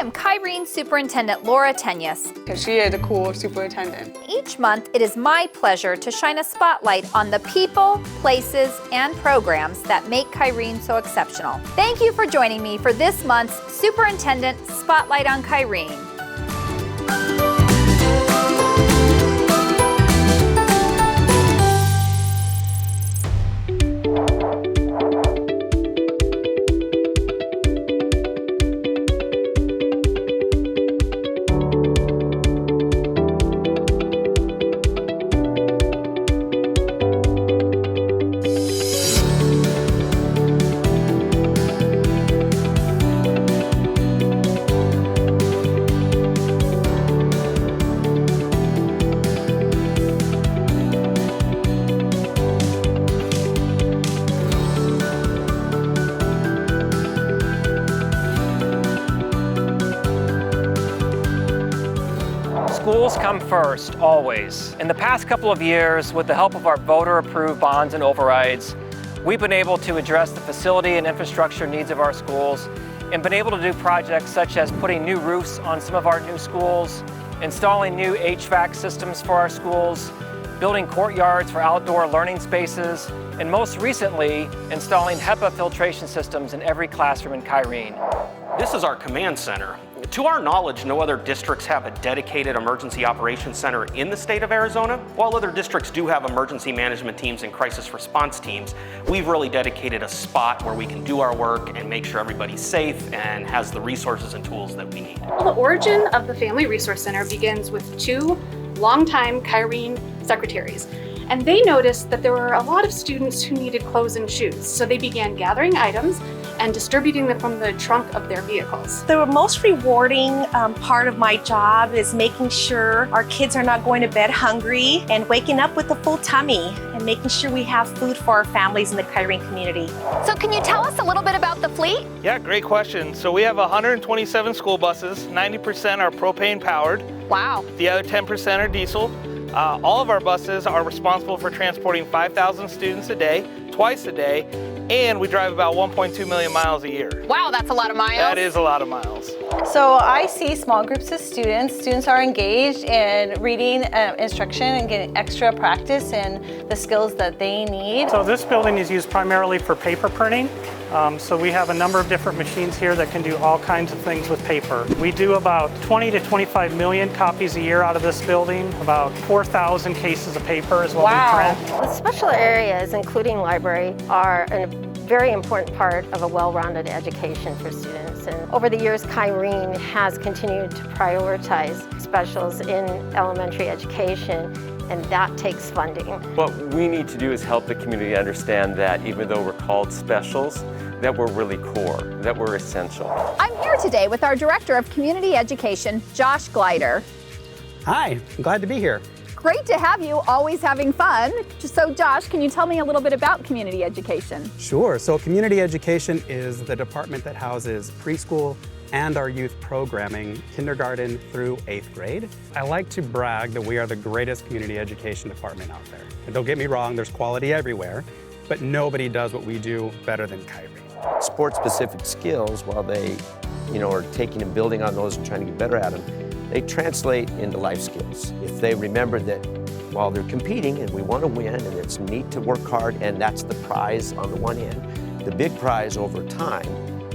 am Kyrene Superintendent Laura Tenyas. She is a cool superintendent. Each month, it is my pleasure to shine a spotlight on the people, places, and programs that make Kyrene so exceptional. Thank you for joining me for this month's Superintendent Spotlight on Kyrene. Schools come first, always. In the past couple of years, with the help of our voter-approved bonds and overrides, we've been able to address the facility and infrastructure needs of our schools and been able to do projects such as putting new roofs on some of our new schools, installing new HVAC systems for our schools, building courtyards for outdoor learning spaces, and most recently, installing HEPA filtration systems in every classroom in Kyrene. This is our command center. To our knowledge, no other districts have a dedicated emergency operations center in the state of Arizona. While other districts do have emergency management teams and crisis response teams, we've really dedicated a spot where we can do our work and make sure everybody's safe and has the resources and tools that we need. Well, the origin of the Family Resource Center begins with two longtime Kyrene secretaries. And they noticed that there were a lot of students who needed clothes and shoes. So they began gathering items and distributing them from the trunk of their vehicles. The most rewarding part of my job is making sure our kids are not going to bed hungry and waking up with a full tummy and making sure we have food for our families in the Kyrene community. So can you tell us a little bit about the fleet? Yeah, great question. So we have 127 school buses, 90% are propane powered. Wow. The other 10% are diesel. All of our buses are responsible for transporting 5,000 students a day, twice a day, and we drive about 1.2 million miles a year. Wow, that's a lot of miles. That is a lot of miles. So I see small groups of students. Students are engaged in reading instruction and getting extra practice in the skills that they need. So this building is used primarily for paper printing. So we have a number of different machines here that can do all kinds of things with paper. We do about 20 to 25 million copies a year out of this building. About 4,000 cases of paper is what we print. The special areas, including library, are a very important part of a well-rounded education for students. And over the years, Kyrene has continued to prioritize specials in elementary education, and that takes funding. What we need to do is help the community understand that even though we're called specials, that we're really core, that we're essential. I'm here today with our Director of Community Education, Josh Glider. Hi, I'm glad to be here. Great to have you, always having fun. So Josh, can you tell me a little bit about community education? Sure, so community education is the department that houses preschool and our youth programming, kindergarten through 8th grade. I like to brag that we are the greatest community education department out there. And don't get me wrong, there's quality everywhere, but nobody does what we do better than Kyrene. Sport-specific skills, while they are taking and building on those and trying to get better at them, they translate into life skills. If they remember that while they're competing and we want to win and it's neat to work hard and that's the prize on the one end, the big prize over time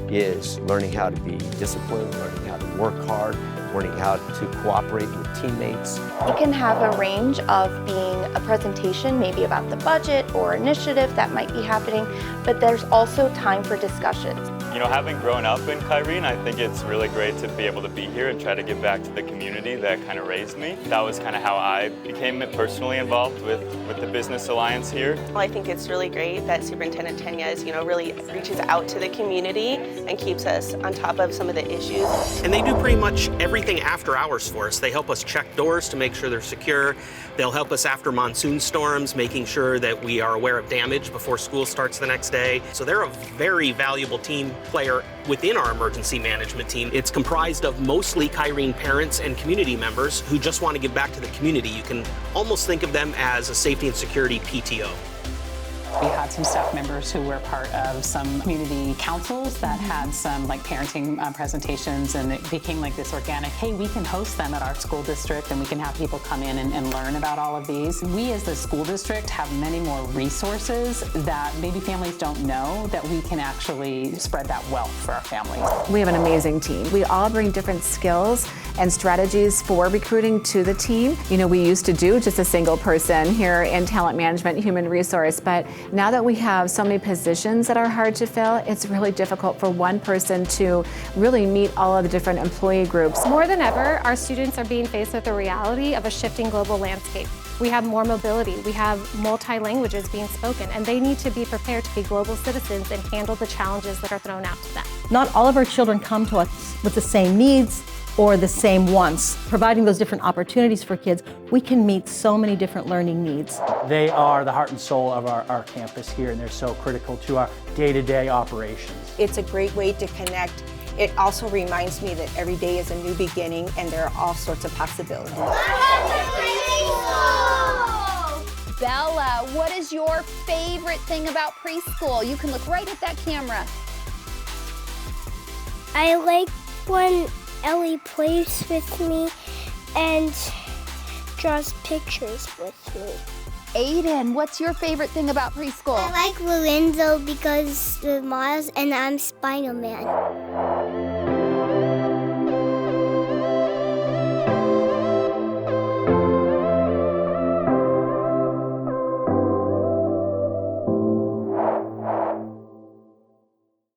is learning how to be disciplined, learning how to work hard, learning how to cooperate with teammates. It can have a range of being a presentation, maybe about the budget or initiative that might be happening, but there's also time for discussions. You know, having grown up in Kyrene, I think it's really great to be able to be here and try to give back to the community that kind of raised me. That was kind of how I became personally involved with the Business Alliance here. Well, I think it's really great that Superintendent Tenyas, really reaches out to the community and keeps us on top of some of the issues. And they do pretty much everything after hours for us. They help us check doors to make sure they're secure. They'll help us after monsoon storms, making sure that we are aware of damage before school starts the next day. So they're a very valuable team player within our emergency management team. It's comprised of mostly Kyrene parents and community members who just want to give back to the community. You can almost think of them as a safety and security PTO. We had some staff members who were part of some community councils that had some like parenting presentations, and it became like this organic, hey, we can host them at our school district and we can have people come in and learn about all of these. We as the school district have many more resources that maybe families don't know that we can actually spread that wealth for our families. We have an amazing team. We all bring different skills and strategies for recruiting to the team. You know, we used to do just a single person here in talent management, human resource, but now that we have so many positions that are hard to fill, it's really difficult for one person to really meet all of the different employee groups. More than ever, our students are being faced with the reality of a shifting global landscape. We have more mobility, we have multi-languages being spoken, and they need to be prepared to be global citizens and handle the challenges that are thrown out to them. Not all of our children come to us with the same needs or the same wants. Providing those different opportunities for kids, we can meet so many different learning needs. They are the heart and soul of our campus here, and they're so critical to our day-to-day operations. It's a great way to connect. It also reminds me that every day is a new beginning and there are all sorts of possibilities. Bella, what is your favorite thing about preschool? You can look right at that camera. I like when Ellie plays with me and draws pictures with me. Aiden, what's your favorite thing about preschool? I like Lorenzo because of Miles and I'm Spider-Man.